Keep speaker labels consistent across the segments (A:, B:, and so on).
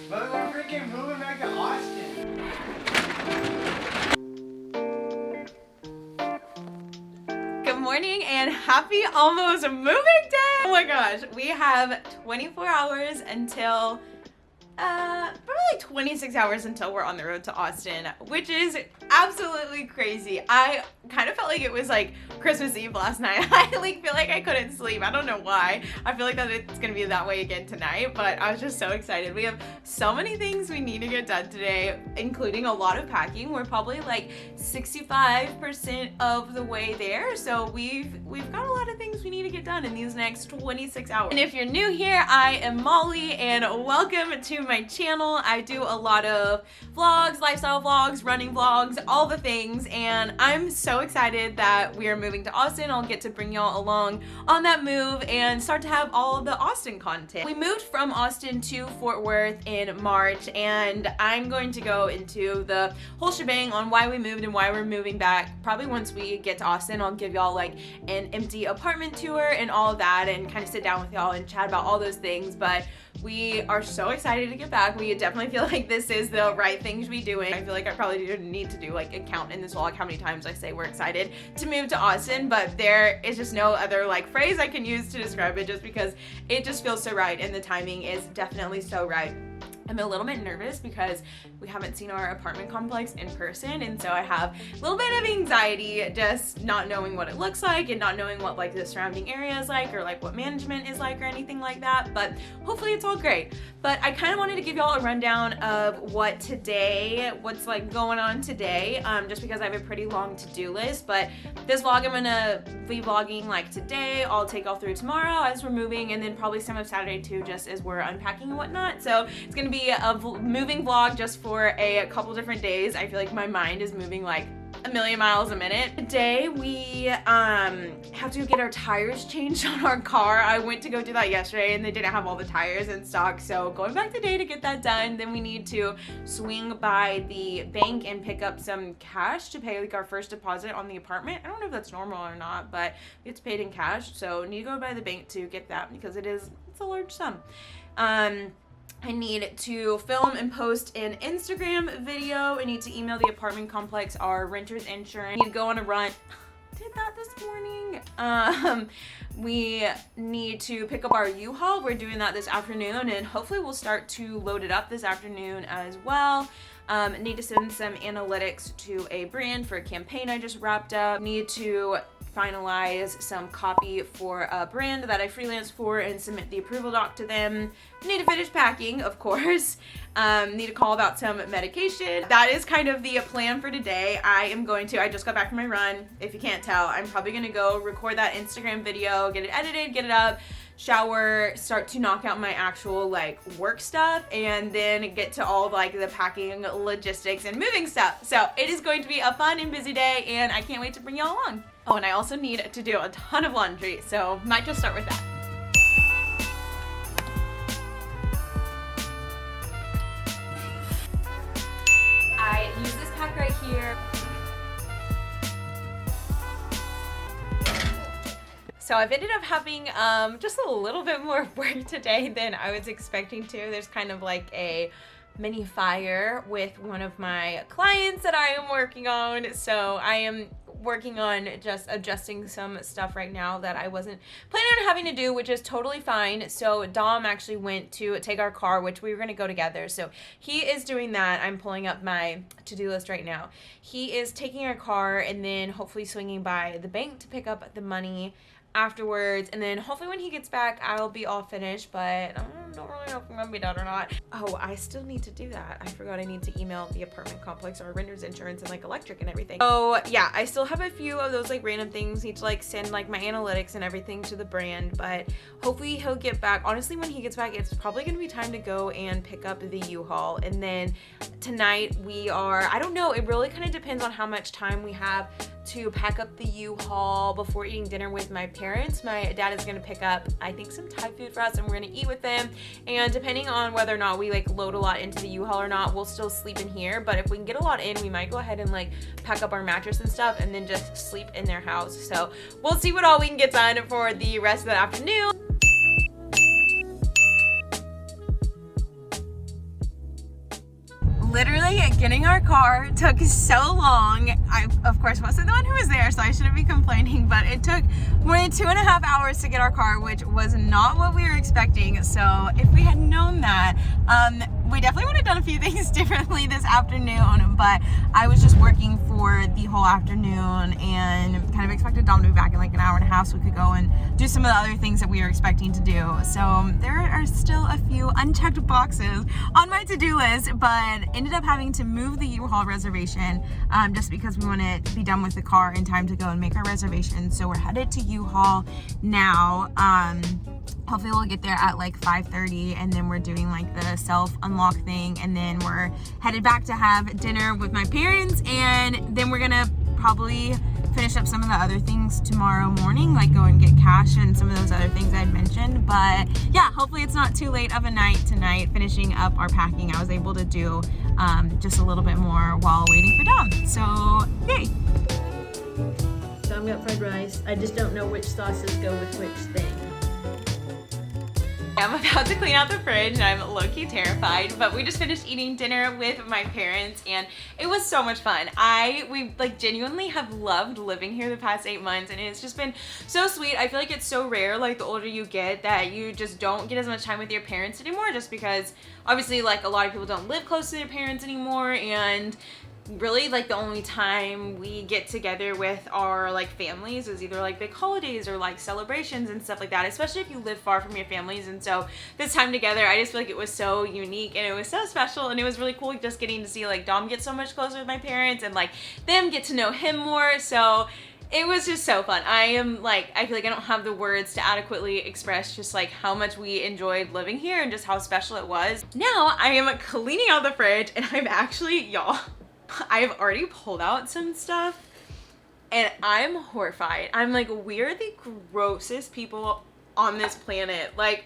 A: But we're freaking moving back to Austin.
B: Good morning and happy almost moving day! Oh my gosh, we have 24 hours until probably 26 hours until we're on the road to Austin, which is absolutely crazy. I kind of felt like it was like Christmas Eve last night. I feel like I couldn't sleep. I don't know why. I feel like that it's gonna be that way again tonight, but I was just so excited. We have so many things we need to get done today, including a lot of packing. We're probably like 65% of the way there, so we've got a lot of things we need to get done in these next 26 hours. And if you're new here, I am Molly, and welcome to my channel. I do a lot of vlogs, lifestyle vlogs, running vlogs, all the things, and I'm so excited that we are moving to Austin. I'll get to bring y'all along on that move and start to have all of the Austin content. We moved from Austin to Fort Worth in March, and I'm going to go into the whole shebang on why we moved and why we're moving back. Probably once we get to Austin, I'll give y'all like an empty apartment tour and all of that, and kind of sit down with y'all and chat about all those things. But we are so excited to get back. We definitely feel like this is the right thing to be doing. I feel like I probably need to do like a count in this vlog how many times I say we're excited to move to Austin, but there is just no other like phrase I can use to describe it, just because it just feels so right and the timing is definitely so right. I'm a little bit nervous because we haven't seen our apartment complex in person, and so I have a little bit of anxiety just not knowing what it looks like and not knowing what like the surrounding area is like, or like what management is like or anything like that, but hopefully it's all great. But I kind of wanted to give y'all a rundown of what's like going on today, just because I have a pretty long to-do list. But this vlog I'm gonna be vlogging like today. I'll take y'all through tomorrow as we're moving, and then probably some of Saturday too, just as we're unpacking and whatnot. So it's gonna be a moving vlog just for a couple different days. I feel like my mind is moving like a million miles a minute. Today we have to get our tires changed on our car. I went to go do that yesterday and they didn't have all the tires in stock, so going back today to get that done. Then we need to swing by the bank and pick up some cash to pay like our first deposit on the apartment. I don't know if that's normal or not, but it's paid in cash, so need to go by the bank to get that because it's a large sum. I need to film and post an Instagram video. I need to email the apartment complex our renter's insurance. I need to go on a run. Did that this morning. We need to pick up our U-Haul. We're doing that this afternoon, and hopefully we'll start to load it up this afternoon as well. Need to send some analytics to a brand for a campaign I just wrapped up. Need to finalize some copy for a brand that I freelance for and submit the approval doc to them. Need to finish packing, of course. Need to call about some medication. That is kind of the plan for today. I just got back from my run. If you can't tell, I'm probably gonna go record that Instagram video, get it edited, get it up, shower, start to knock out my actual like work stuff, and then get to all like the packing, logistics, and moving stuff. So it is going to be a fun and busy day, and I can't wait to bring y'all along. Oh, and I also need to do a ton of laundry, so might just start with that. I use this pack right here. So I've ended up having just a little bit more work today than I was expecting to. There's kind of like a mini fire with one of my clients that I am working on. So I am working on just adjusting some stuff right now that I wasn't planning on having to do, which is totally fine. So Dom actually went to take our car, which we were gonna go together. So he is doing that. I'm pulling up my to-do list right now. He is taking our car and then hopefully swinging by the bank to pick up the money afterwards, and then hopefully when he gets back I'll be all finished, but I don't really know if I'm gonna be done or not. Oh, I still need to do that. I forgot I need to email the apartment complex our renter's insurance and like electric and everything. Oh yeah, I still have a few of those like random things. Need to like send like my analytics and everything to the brand, but hopefully he'll get back. Honestly, when he gets back, it's probably gonna be time to go and pick up the U-Haul. And then tonight I don't know, it really kind of depends on how much time we have to pack up the U-Haul before eating dinner with my parents. My dad is gonna pick up, I think, some Thai food for us, and we're gonna eat with them. And depending on whether or not we like load a lot into the U-Haul or not, we'll still sleep in here. But if we can get a lot in, we might go ahead and like pack up our mattress and stuff and then just sleep in their house. So we'll see what all we can get done for the rest of the afternoon. Literally getting our car took so long. I, of course, wasn't the one who was there, so I shouldn't be complaining, but it took more than 2.5 hours to get our car, which was not what we were expecting. So if we had known that, we definitely would have done a few things differently this afternoon, but I was just working for the whole afternoon and kind of expected Dom to be back in like an hour and a half so we could go and do some of the other things that we were expecting to do. So there are still a few unchecked boxes on my to-do list, but ended up having to move the U-Haul reservation just because we want to be done with the car in time to go and make our reservation. So we're headed to U-Haul now. Hopefully we'll get there at like 5:30, and then we're doing like the self-unlock thing, and then we're headed back to have dinner with my parents, and then we're gonna probably finish up some of the other things tomorrow morning, like go and get cash and some of those other things I had mentioned. But yeah, hopefully it's not too late of a night tonight finishing up our packing. I was able to do just a little bit more while waiting for Dom, so yay.
C: So I've got fried rice. I just don't know which sauces go with which thing.
B: I'm about to clean out the fridge and I'm low-key terrified, but we just finished eating dinner with my parents and it was so much fun. We like genuinely have loved living here the past 8 months, and it's just been so sweet. I feel like it's so rare, like the older you get, that you just don't get as much time with your parents anymore, just because obviously like a lot of people don't live close to their parents anymore, and really like the only time we get together with our like families is either like big holidays or like celebrations and stuff like that, especially if you live far from your families. And so this time together, I just feel like it was so unique and it was so special, and it was really cool just getting to see like Dom get so much closer with my parents and like them get to know him more. So it was just so fun. I feel like I don't have the words to adequately express just like how much we enjoyed living here and just how special it was. Now I am cleaning out the fridge, and I'm actually, y'all, I've already pulled out some stuff and I'm horrified. I'm like, we're the grossest people on this planet. Like,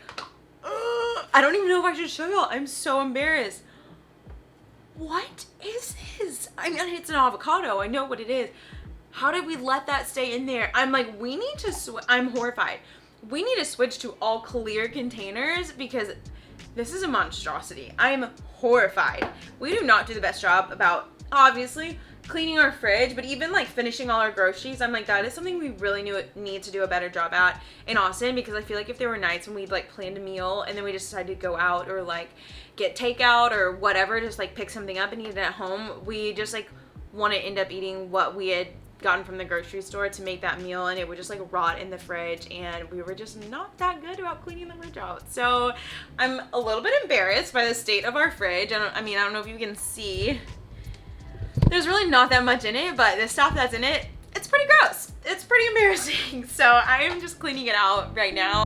B: I don't even know if I should show y'all. I'm so embarrassed. What is this? I mean, it's an avocado. I know what it is. How did we let that stay in there? I'm like, we need to I'm horrified. We need to switch to all clear containers because this is a monstrosity. I'm horrified. We do not do the best job about obviously cleaning our fridge, but even like finishing all our groceries. I'm like, that is something we really need to do a better job at in Austin, because I feel like if there were nights when we'd like planned a meal and then we just decided to go out or like get takeout or whatever, just like pick something up and eat it at home, we just like want to end up eating what we had gotten from the grocery store to make that meal, and it would just like rot in the fridge, and we were just not that good about cleaning the fridge out. So I'm a little bit embarrassed by the state of our fridge. I don't know if you can see. There's really not that much in it, but the stuff that's in it, it's pretty gross. It's pretty embarrassing. So I am just cleaning it out right now.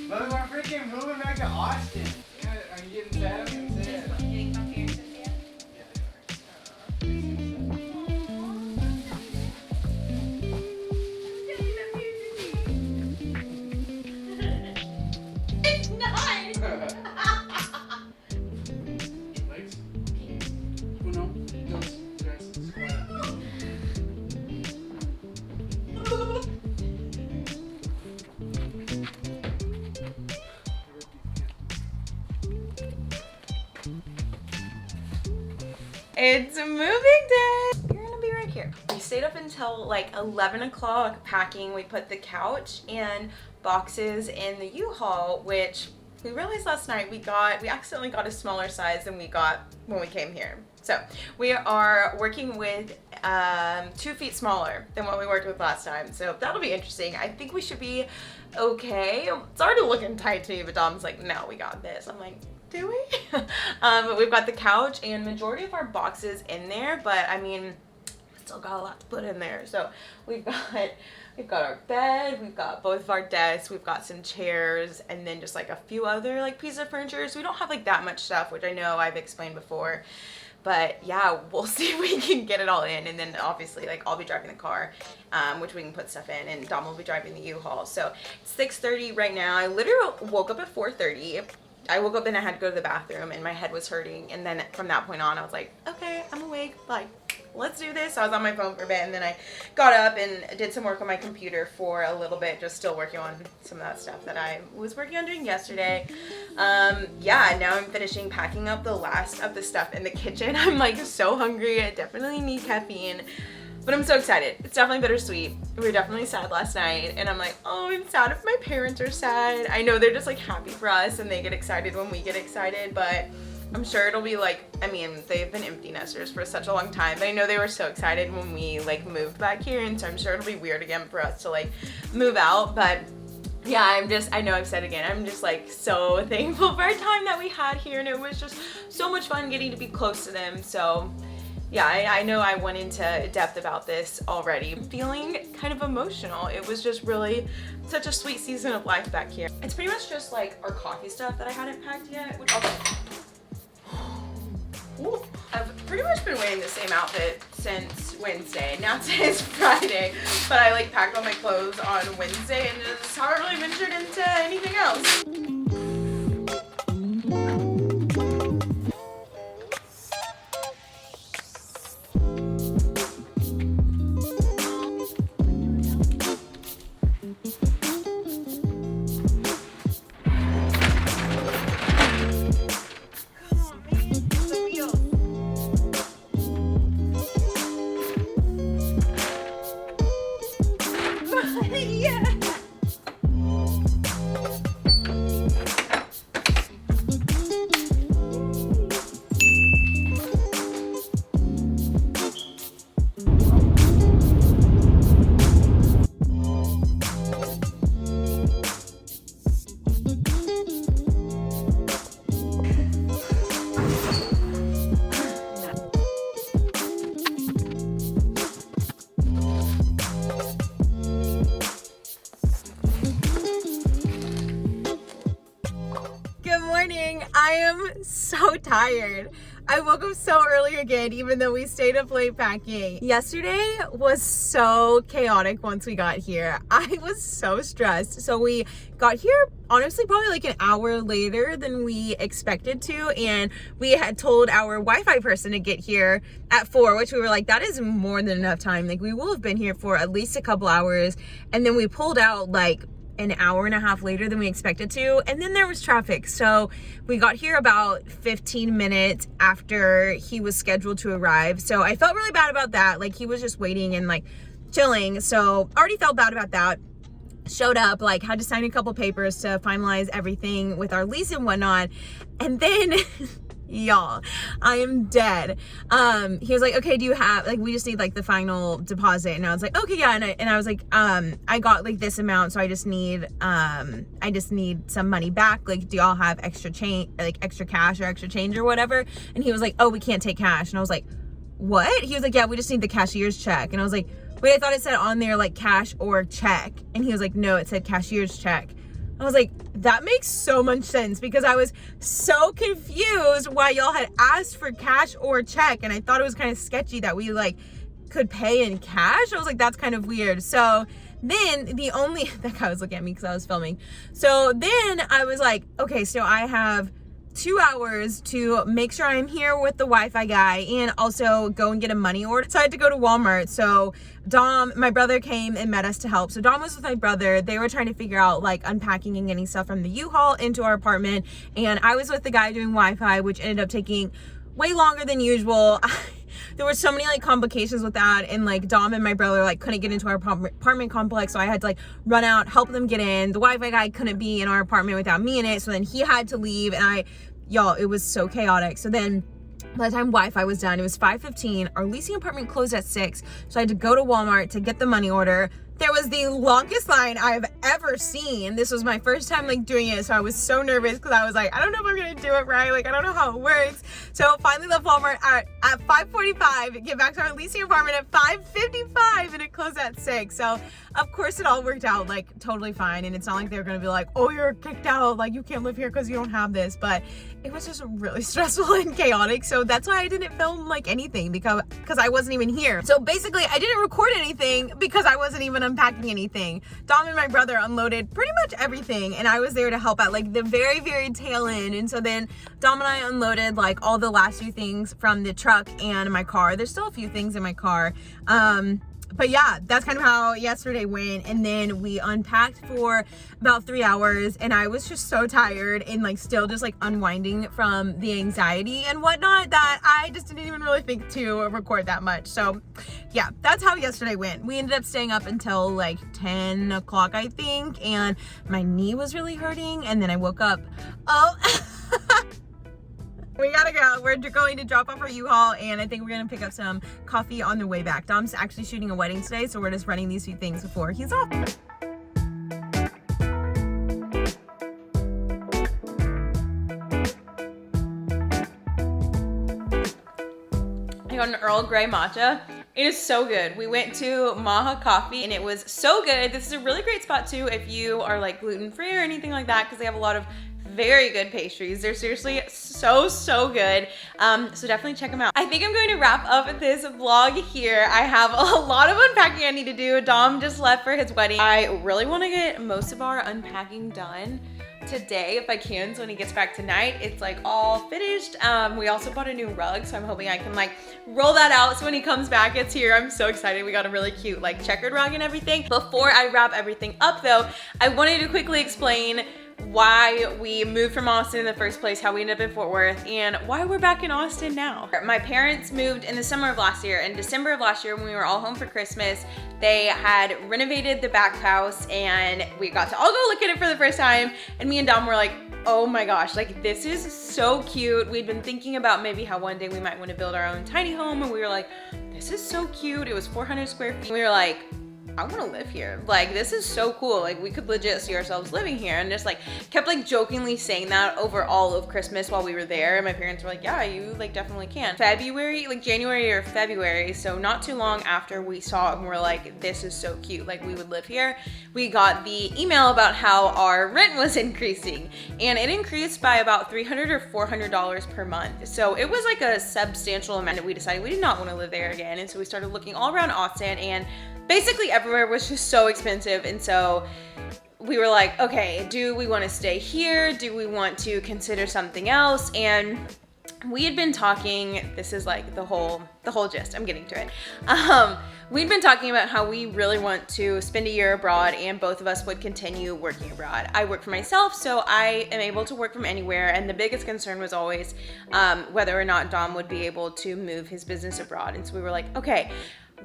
A: But we're freaking moving back to Austin. Yeah, are you getting sad? I'm getting sad.
B: Getting comfy yet? It's not!
A: Legs? Uno, dos, tres, cuatro.
B: It's moving day! You're gonna be right here. We stayed up until like 11 o'clock packing. We put the couch and boxes in the U-Haul, which we realized last night we accidentally got a smaller size than we got when we came here. So we are working with 2 feet smaller than what we worked with last time. So that'll be interesting. I think we should be okay. It's already looking tight to me, but Dom's like, no, we got this. I'm like, do we? But we've got the couch and majority of our boxes in there, but I mean, still got a lot to put in there. So we've got our bed, we've got both of our desks, we've got some chairs, and then just like a few other like pieces of furniture. So we don't have like that much stuff, which I know I've explained before. But yeah, we'll see if we can get it all in. And then obviously, like, I'll be driving the car, which we can put stuff in, and Dom will be driving the U-Haul. So it's 6:30 right now. I literally woke up at 4:30. I woke up and I had to go to the bathroom and my head was hurting. And then from that point on, I was like, okay, I'm awake. Like, let's do this. I was on my phone for a bit, and then I got up and did some work on my computer for a little bit, just still working on some of that stuff that I was working on doing yesterday. Yeah, now I'm finishing packing up the last of the stuff in the kitchen. I'm like so hungry. I definitely need caffeine. But I'm so excited. It's definitely bittersweet. We were definitely sad last night, and I'm like, oh, I'm sad if my parents are sad. I know they're just like happy for us and they get excited when we get excited, but I'm sure it'll be like, I mean, they've been empty nesters for such a long time, but I know they were so excited when we like moved back here, and so I'm sure it'll be weird again for us to like move out. But yeah, I know I've said again, I'm just like so thankful for our time that we had here, and it was just so much fun getting to be close to them. So yeah, I know I went into depth about this already. I'm feeling kind of emotional. It was just really such a sweet season of life back here. It's pretty much just like our coffee stuff that I hadn't packed yet, which I've pretty much been wearing the same outfit since Wednesday. Now today's Friday, but I like packed all my clothes on Wednesday and just haven't really ventured into anything else. I am so tired. I woke up so early again, even though we stayed up late packing. Yesterday was so chaotic once we got here. I was so stressed. So we got here, honestly, probably like an hour later than we expected to. And we had told our Wi-Fi person to get here at 4, which we were like, that is more than enough time. Like, we will have been here for at least a couple hours. And then we pulled out like an hour and a half later than we expected to, and then there was traffic, so we got here about 15 minutes after he was scheduled to arrive. So I felt really bad about that. Like, he was just waiting and like chilling, so already felt bad about that. Showed up, like, had to sign a couple papers to finalize everything with our lease and whatnot, and then y'all, I am dead. He was like, okay, do you have, like, we just need like the final deposit. And I was like, okay, yeah. And I was like, I got like this amount, so I just need some money back. Like, do y'all have extra change, like extra cash or extra change or whatever? And he was like, oh, we can't take cash. And I was like, what? He was like, yeah, we just need the cashier's check. And I was like, wait, I thought it said on there like cash or check. And he was like, no, it said cashier's check. I was like, that makes so much sense, because I was so confused why y'all had asked for cash or check, and I thought it was kind of sketchy that we like could pay in cash. I was like, that's kind of weird. So then that guy was looking at me because I was filming. So then I was like, okay, so I have 2 hours to make sure I'm here with the Wi-Fi guy and also go and get a money order. So I had to go to Walmart. So Dom, my brother, came and met us to help. So Dom was with my brother. They were trying to figure out like unpacking and getting stuff from the U-Haul into our apartment. And I was with the guy doing Wi-Fi, which ended up taking way longer than usual. There were so many like complications with that, and like Dom and my brother like couldn't get into our apartment complex, so I had to like run out, help them get in. The Wi-Fi guy couldn't be in our apartment without me in it, so then he had to leave, and y'all, it was so chaotic. So then by the time Wi-Fi was done, it was 5:15. Our leasing apartment closed at 6, so I had to go to Walmart to get the money order, There was the longest line I've ever seen. This was my first time like doing it, so I was so nervous because I was like, I don't know if I'm gonna do it right. Like, I don't know how it works. So finally left Walmart at 5:45, get back to our leasing apartment at 5:55, and it closed at 6. So of course it all worked out like totally fine, and it's not like they're gonna be like, oh, you're kicked out, like you can't live here because you don't have this. But it was just really stressful and chaotic, so that's why I didn't film like anything because I wasn't even here. So basically I didn't record anything because I wasn't even unpacking anything. Dom and my brother unloaded pretty much everything, and I was there to help at like the very, very tail end. And so then Dom and I unloaded like all the last few things from the truck and my car. There's still a few things in my car. But yeah, that's kind of how yesterday went. And then we unpacked for about 3 hours, and I was just so tired and like still just like unwinding from the anxiety and whatnot that I just didn't even really think to record that much. So yeah, that's how yesterday went. We ended up staying up until like 10 o'clock, I think, and my knee was really hurting. And then I woke up, we gotta go. We're going to drop off our U-Haul, and I think we're gonna pick up some coffee on the way back. Dom's actually shooting a wedding today, so we're just running these few things before he's off. I got an Earl Grey matcha. It is so good. We went to Maha Coffee and it was so good. This is a really great spot too if you are like gluten-free or anything like that, because they have a lot of very good pastries. They're seriously so good. So definitely check them out. I think I'm going to wrap up this vlog here. I have a lot of unpacking I need to do. Dom just left for his wedding. I really want to get most of our unpacking done today if I can, so when he gets back tonight it's like all finished. We also bought a new rug, so I'm hoping I can like roll that out so when he comes back it's here. I'm so excited. We got a really cute like checkered rug and everything. Before I wrap everything up though, I wanted to quickly explain why we moved from Austin in the first place, how we ended up in Fort Worth, and why we're back in Austin now. My parents moved in the summer of last year. In December of last year when we were all home for Christmas, they had renovated the back house and we got to all go look at it for the first time, and me and Dom were like, oh my gosh, like this is so cute. We'd been thinking about maybe how one day we might want to build our own tiny home, and we were like, this is so cute. It was 400 square feet. We were like, I want to live here. Like, this is so cool. Like, we could legit see ourselves living here. And just like kept like jokingly saying that over all of Christmas while we were there. And my parents were like, yeah, you like definitely can. February, like January or February, so not too long after we saw it and we're like, this is so cute, like we would live here, we got the email about how our rent was increasing, and it increased by about $300 or $400 per month. So it was like a substantial amount that we decided we did not want to live there again. And so we started looking all around Austin, and basically everywhere was just so expensive. And so we were like, okay, do we want to stay here? Do we want to consider something else? And we had been talking, this is like the whole gist, I'm getting to it. We'd been talking about how we really want to spend a year abroad, and both of us would continue working abroad. I work for myself, so I am able to work from anywhere, and the biggest concern was always whether or not Dom would be able to move his business abroad. And so we were like, okay,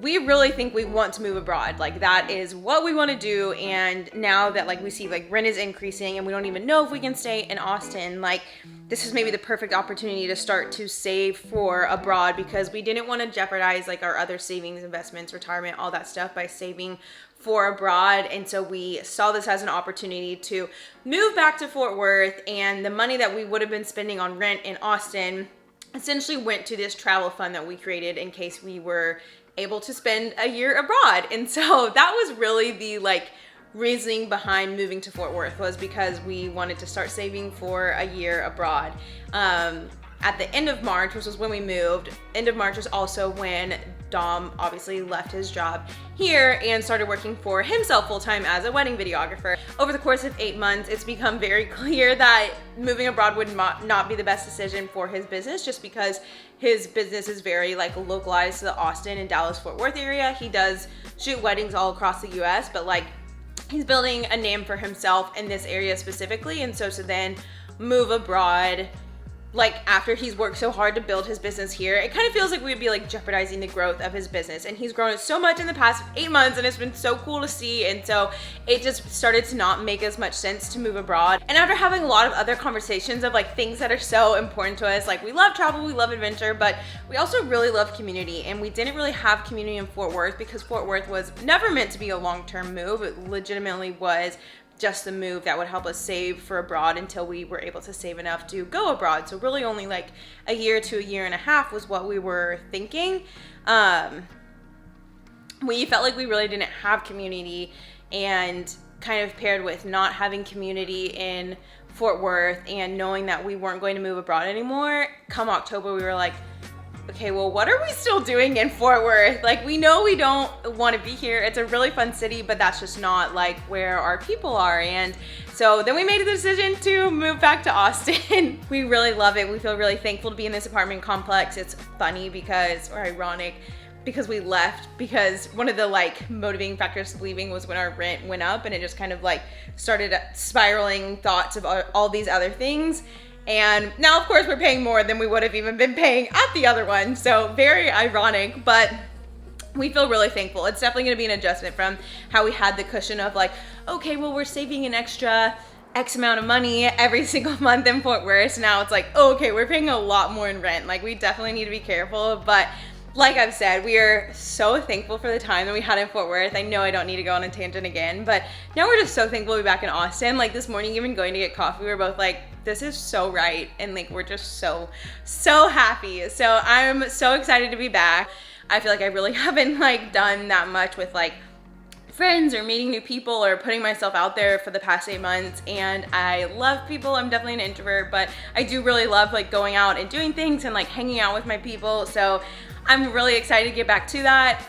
B: we really think we want to move abroad. Like, that is what we want to do. And now that like we see like rent is increasing and we don't even know if we can stay in Austin, like this is maybe the perfect opportunity to start to save for abroad, because we didn't want to jeopardize like our other savings, investments, retirement, all that stuff by saving for abroad. And so we saw this as an opportunity to move back to Fort Worth, and the money that we would have been spending on rent in Austin essentially went to this travel fund that we created in case we were able to spend a year abroad. And so that was really the like reasoning behind moving to Fort Worth, was because we wanted to start saving for a year abroad. At the end of March, which was when we moved, end of March was also when Dom obviously left his job here and started working for himself full-time as a wedding videographer. Over the course of 8 months, it's become very clear that moving abroad would not be the best decision for his business, just because his business is very like localized to the Austin and Dallas-Fort Worth area. He does shoot weddings all across the US, but like he's building a name for himself in this area specifically. And so to then move abroad like after he's worked so hard to build his business here, it kind of feels like we'd be like jeopardizing the growth of his business. And he's grown so much in the past 8 months, and it's been so cool to see. And so it just started to not make as much sense to move abroad. And after having a lot of other conversations of like things that are so important to us, like we love travel, we love adventure, but we also really love community. And we didn't really have community in Fort Worth because Fort Worth was never meant to be a long-term move. It legitimately was just the move that would help us save for abroad until we were able to save enough to go abroad. So really only like a year to a year and a half was what we were thinking. We felt like we really didn't have community, and kind of paired with not having community in Fort Worth and knowing that we weren't going to move abroad anymore, come October we were like, okay, well, what are we still doing in Fort Worth? Like, we know we don't want to be here. It's a really fun city, but that's just not like where our people are. And so then we made a decision to move back to Austin. We really love it. We feel really thankful to be in this apartment complex. It's funny because, or ironic, because we left because one of the like motivating factors of leaving was when our rent went up, and it just kind of like started spiraling thoughts of all these other things. And now, of course, we're paying more than we would have even been paying at the other one. So very ironic, but we feel really thankful. It's definitely going to be an adjustment from how we had the cushion of like, okay, well, we're saving an extra X amount of money every single month in Fort Worth. So now it's like, oh, okay, we're paying a lot more in rent. Like, we definitely need to be careful. But like I've said, we are so thankful for the time that we had in Fort Worth. I know I don't need to go on a tangent again, but now we're just so thankful to be back in Austin. Like this morning, even going to get coffee, we were both like, this is so right. And like, we're just so happy. So I'm so excited to be back. I feel like I really haven't like done that much with like friends or meeting new people or putting myself out there for the past 8 months. And I love people. I'm definitely an introvert, but I do really love like going out and doing things and like hanging out with my people. So I'm really excited to get back to that.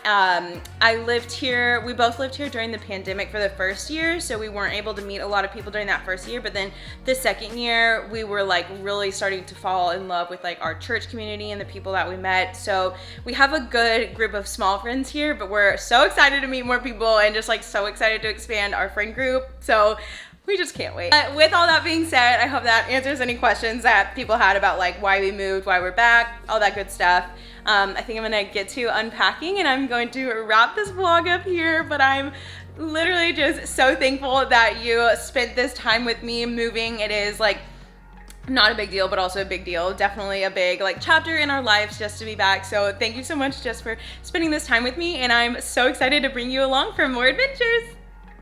B: I lived here, we both lived here during the pandemic for the first year, so we weren't able to meet a lot of people during that first year, but then the second year, we were like really starting to fall in love with like our church community and the people that we met. So we have a good group of small friends here, but we're so excited to meet more people and just like so excited to expand our friend group. So we just can't wait. But with all that being said, I hope that answers any questions that people had about like why we moved, why we're back, all that good stuff. I think I'm gonna get to unpacking and I'm going to wrap this vlog up here, but I'm literally just so thankful that you spent this time with me moving. It is like not a big deal, but also a big deal. Definitely a big like chapter in our lives just to be back. So thank you so much just for spending this time with me, and I'm so excited to bring you along for more adventures.